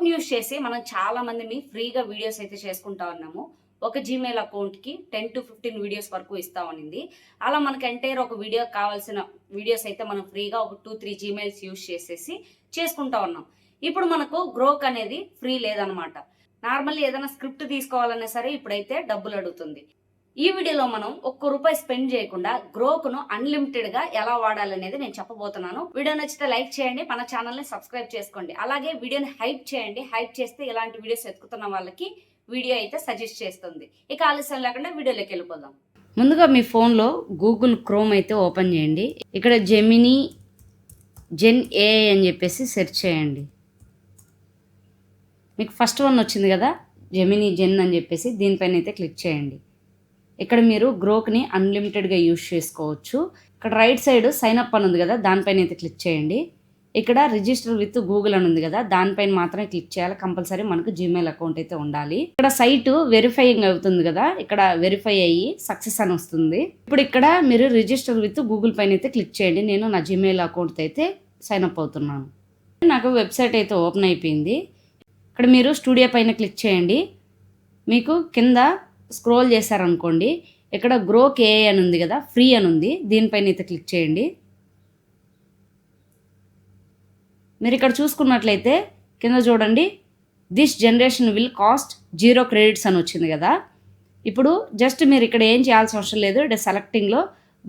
Grok use చేసి మనం చాలా మందిని ఫ్రీగా వీడియోస్ అయితే చేసుకుంటా ఉన్నాము. ఒక జీమెయిల్ అకౌంట్కి 10 to 15 వీడియోస్ వరకు ఇస్తామనింది. అలా మనకి ఎంటైర్ ఒక వీడియో కావాల్సిన వీడియోస్ అయితే మనం ఫ్రీగా ఒక 2-3 జీమెయిల్స్ యూస్ చేసేసి చేసుకుంటా ఉన్నాం. ఇప్పుడు మనకు గ్రోక్ అనేది ఫ్రీ లేదనమాట. నార్మల్లీ ఏదైనా స్క్రిప్ట్ తీసుకోవాలన్నా సరే ఇప్పుడైతే డబ్బులు అడుగుతుంది. ఈ వీడియోలో మనం ₹1 స్పెండ్ చేయకుండా గ్రోక్ను అన్లిమిటెడ్గా ఎలా వాడాలనేది నేను చెప్పబోతున్నాను. వీడియో నచ్చితే లైక్ చేయండి, మన ఛానల్ని సబ్స్క్రైబ్ చేసుకోండి. అలాగే వీడియోని హైప్ చేయండి. హైప్ చేస్తే ఇలాంటి వీడియోస్ ఎత్తుకుతున్న వాళ్ళకి వీడియో అయితే సజెస్ట్ చేస్తుంది. ఇక ఆలస్యం లేకుండా వీడియోలోకి వెళ్ళిపోదాం. ముందుగా మీ ఫోన్లో గూగుల్ క్రోమ్ అయితే ఓపెన్ చేయండి. ఇక్కడ జెమినీ జెన్ ఏఐ అని చెప్పేసి సెర్చ్ చేయండి. మీకు ఫస్ట్ వన్ వచ్చింది కదా, జెమినీ జెన్ అని చెప్పేసి, దీనిపైన అయితే క్లిక్ చేయండి. ఇక్కడ మీరు గ్రోక్ని అన్లిమిటెడ్గా యూజ్ చేసుకోవచ్చు. ఇక్కడ రైట్ సైడ్ సైన్ అప్ అని ఉంది కదా, దానిపైన అయితే క్లిక్ చేయండి. ఇక్కడ రిజిస్టర్ విత్ గూగుల్ అని ఉంది కదా, దానిపైన మాత్రమే క్లిక్ చేయాలి. కంపల్సరీ మనకు జీమెయిల్ అకౌంట్ అయితే ఉండాలి. ఇక్కడ సైట్ వెరిఫైయింగ్ అవుతుంది కదా, ఇక్కడ వెరిఫై అయ్యి సక్సెస్ అని వస్తుంది. ఇప్పుడు ఇక్కడ మీరు రిజిస్టర్ విత్ గూగుల్ పైన అయితే క్లిక్ చేయండి. నేను నా జీమెయిల్ అకౌంట్ అయితే సైన్ అప్ అవుతున్నాను. నాకు వెబ్సైట్ అయితే ఓపెన్ అయిపోయింది. ఇక్కడ మీరు స్టూడియో పైన క్లిక్ చేయండి. మీకు కింద స్క్రోల్ చేశారనుకోండి, ఇక్కడ గ్రోక్ ఏఐ అని ఉంది కదా, ఫ్రీ అని ఉంది, దీనిపైన అయితే క్లిక్ చేయండి. మీరు ఇక్కడ చూసుకున్నట్లయితే కింద చూడండి, this generation will cost 0 credits అని వచ్చింది కదా. ఇప్పుడు జస్ట్ మీరు ఇక్కడ ఏం చేయాల్సిన అవసరం లేదు. ఇక్కడ సెలెక్టింగ్లో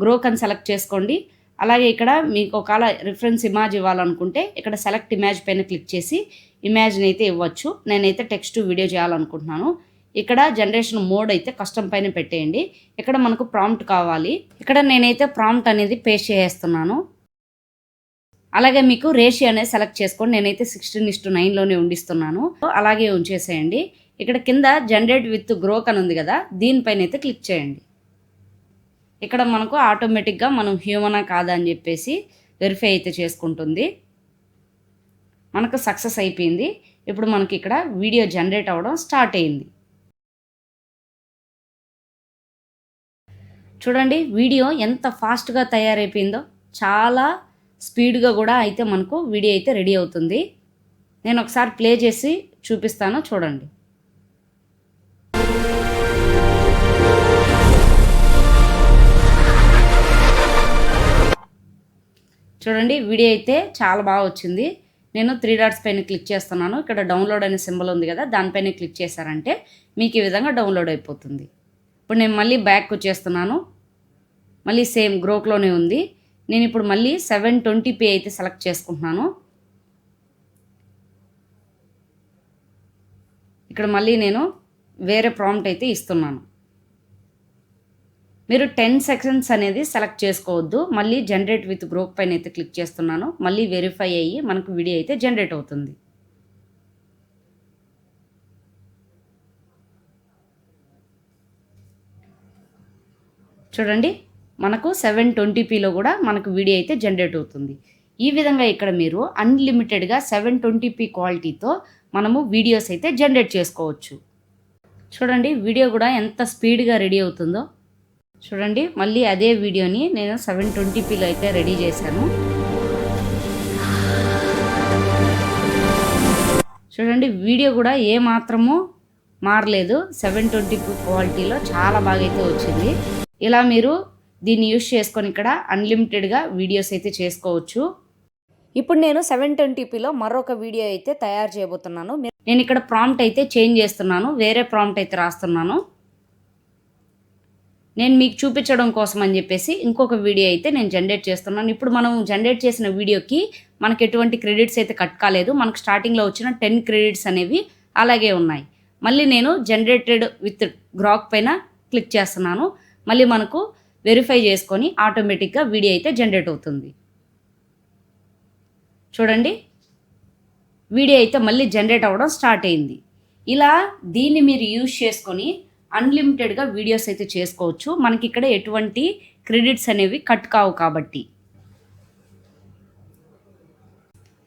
గ్రోక్ అని సెలెక్ట్ చేసుకోండి. అలాగే ఇక్కడ మీకు ఒకవేళ రిఫరెన్స్ ఇమేజ్ ఇవ్వాలనుకుంటే ఇక్కడ సెలెక్ట్ ఇమేజ్ పైన క్లిక్ చేసి ఇమేజ్ని అయితే ఇవ్వచ్చు. నేనైతే టెక్స్ట్ వీడియో చేయాలనుకుంటున్నాను. ఇక్కడ జనరేషన్ మోడ్ అయితే కస్టమ్ పైన పెట్టేయండి. ఇక్కడ మనకు ప్రాంప్ట్ కావాలి. ఇక్కడ నేనైతే ప్రాంప్ట్ అనేది పేస్ట్ చేస్తున్నాను. అలాగే మీకు రేషియో అనేది సెలెక్ట్ చేసుకోండి. నేనైతే 16:9లోనే ఉండిస్తున్నాను, అలాగే ఉంచేసేయండి. ఇక్కడ కింద జనరేట్ విత్ గ్రోక్ అని ఉంది కదా, దీనిపైన అయితే క్లిక్ చేయండి. ఇక్కడ మనకు ఆటోమేటిక్గా మనం హ్యూమనా కాదా అని చెప్పేసి వెరిఫై అయితే చేసుకుంటుంది. మనకు సక్సెస్ అయిపోయింది. ఇప్పుడు మనకి ఇక్కడ వీడియో జనరేట్ అవ్వడం స్టార్ట్ అయింది. చూడండి వీడియో ఎంత ఫాస్ట్గా తయారైపోయిందో, చాలా స్పీడ్గా కూడా అయితే మనకు వీడియో అయితే రెడీ అవుతుంది. నేను ఒకసారి ప్లే చేసి చూపిస్తాను, చూడండి. చూడండి వీడియో అయితే చాలా బాగా వచ్చింది. నేను 3 dots పైన క్లిక్ చేస్తున్నాను. ఇక్కడ డౌన్లోడ్ అనే సింబల్ ఉంది కదా, దానిపైన క్లిక్ చేశారంటే మీకు ఈ విధంగా డౌన్లోడ్ అయిపోతుంది. ఇప్పుడు నేను మళ్ళీ బ్యాక్ వచ్చేస్తున్నాను. మళ్ళీ సేమ్ గ్రోక్లోనే ఉంది. నేను ఇప్పుడు మళ్ళీ 720p అయితే సెలెక్ట్ చేసుకుంటున్నాను. ఇక్కడ మళ్ళీ నేను వేరే ప్రాంప్ట్ అయితే ఇస్తున్నాను. మీరు 10 seconds అనేది సెలెక్ట్ చేసుకోవద్దు. మళ్ళీ జనరేట్ విత్ గ్రోక్ పైన అయితే క్లిక్ చేస్తున్నాను. మళ్ళీ వెరిఫై అయ్యి మనకు వీడియో అయితే జనరేట్ అవుతుంది. చూడండి మనకు 720pలో కూడా మనకు వీడియో అయితే జనరేట్ అవుతుంది. ఈ విధంగా ఇక్కడ మీరు అన్లిమిటెడ్గా 720p క్వాలిటీతో మనము వీడియోస్ అయితే జనరేట్ చేసుకోవచ్చు. చూడండి వీడియో కూడా ఎంత స్పీడ్గా రెడీ అవుతుందో. చూడండి మళ్ళీ అదే వీడియోని నేను 720pలో అయితే రెడీ చేశాను. చూడండి వీడియో కూడా ఏ మాత్రము మారలేదు. 720p క్వాలిటీలో చాలా బాగా అయితే వచ్చింది. ఇలా మీరు దీన్ని యూజ్ చేసుకొని ఇక్కడ అన్లిమిటెడ్గా వీడియోస్ అయితే చేసుకోవచ్చు. ఇప్పుడు నేను 720pలో మరొక వీడియో అయితే తయారు చేయబోతున్నాను. నేను ఇక్కడ ప్రాంప్ట్ అయితే చేంజ్ చేస్తున్నాను, వేరే ప్రాంప్ట్ అయితే రాస్తున్నాను. నేను మీకు చూపించడం కోసం అని చెప్పేసి ఇంకొక వీడియో అయితే నేను జనరేట్ చేస్తున్నాను. ఇప్పుడు మనం జనరేట్ చేసిన వీడియోకి మనకు ఎటువంటి క్రెడిట్స్ అయితే కట్ కాలేదు. మనకు స్టార్టింగ్లో వచ్చిన 10 credits అనేవి అలాగే ఉన్నాయి. మళ్ళీ నేను జనరేటెడ్ విత్ గ్రాక్ పైన క్లిక్ చేస్తున్నాను. మళ్ళీ మనకు వెరిఫై చేసుకొని ఆటోమేటిక్గా వీడియో అయితే జనరేట్ అవుతుంది. చూడండి వీడియో అయితే మళ్ళీ జనరేట్ అవ్వడం స్టార్ట్ అయింది. ఇలా దీన్ని మీరు యూజ్ చేసుకొని అన్లిమిటెడ్గా వీడియోస్ అయితే చేసుకోవచ్చు. మనకి ఇక్కడ ఎటువంటి క్రెడిట్స్ అనేవి కట్ కావు కాబట్టి.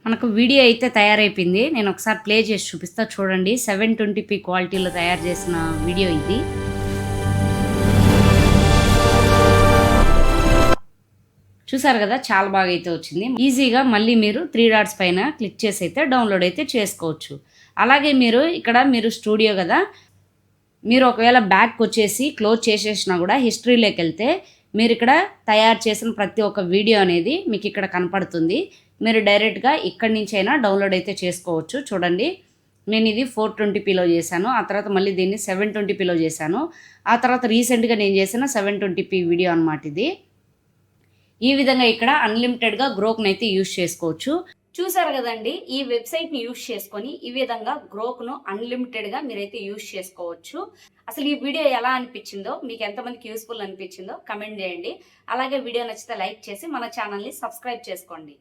మనకు వీడియో అయితే తయారైపోయింది. నేను ఒకసారి ప్లే చేసి చూపిస్తా, చూడండి. 720p క్వాలిటీలో తయారు చేసిన వీడియో ఇది. చూసారు కదా, చాలా బాగా అయితే వచ్చింది. ఈజీగా మళ్ళీ మీరు 3 డాట్స్ పైన క్లిక్ చేసి అయితే డౌన్లోడ్ అయితే చేసుకోవచ్చు. అలాగే మీరు స్టూడియో కదా, మీరు ఒకవేళ బ్యాక్ వచ్చేసి క్లోజ్ చేసేసినా కూడా హిస్టరీలోకి వెళ్తే మీరు ఇక్కడ తయారు చేసిన ప్రతి ఒక్క వీడియో అనేది మీకు ఇక్కడ కనపడుతుంది. మీరు డైరెక్ట్గా ఇక్కడి నుంచి అయినా డౌన్లోడ్ అయితే చేసుకోవచ్చు. చూడండి, నేను ఇది 420pలో చేశాను, ఆ తర్వాత మళ్ళీ దీన్ని 720pలో చేశాను, ఆ తర్వాత రీసెంట్గా నేను చేసిన 720p వీడియో అనమాట ఇది. ఈ విధంగా ఇక్కడ అన్లిమిటెడ్గా గ్రోక్ను అయితే యూజ్ చేసుకోవచ్చు. చూసారు కదండి, ఈ వెబ్సైట్ని యూజ్ చేసుకొని ఈ విధంగా గ్రోక్ను అన్లిమిటెడ్గా మీరైతే యూజ్ చేసుకోవచ్చు. అసలు ఈ వీడియో ఎలా అనిపించిందో, మీకు ఎంతమందికి యూస్ఫుల్ అనిపించిందో కమెంట్ చేయండి. అలాగే వీడియో నచ్చితే లైక్ చేసి మన ఛానల్ని సబ్స్క్రైబ్ చేసుకోండి.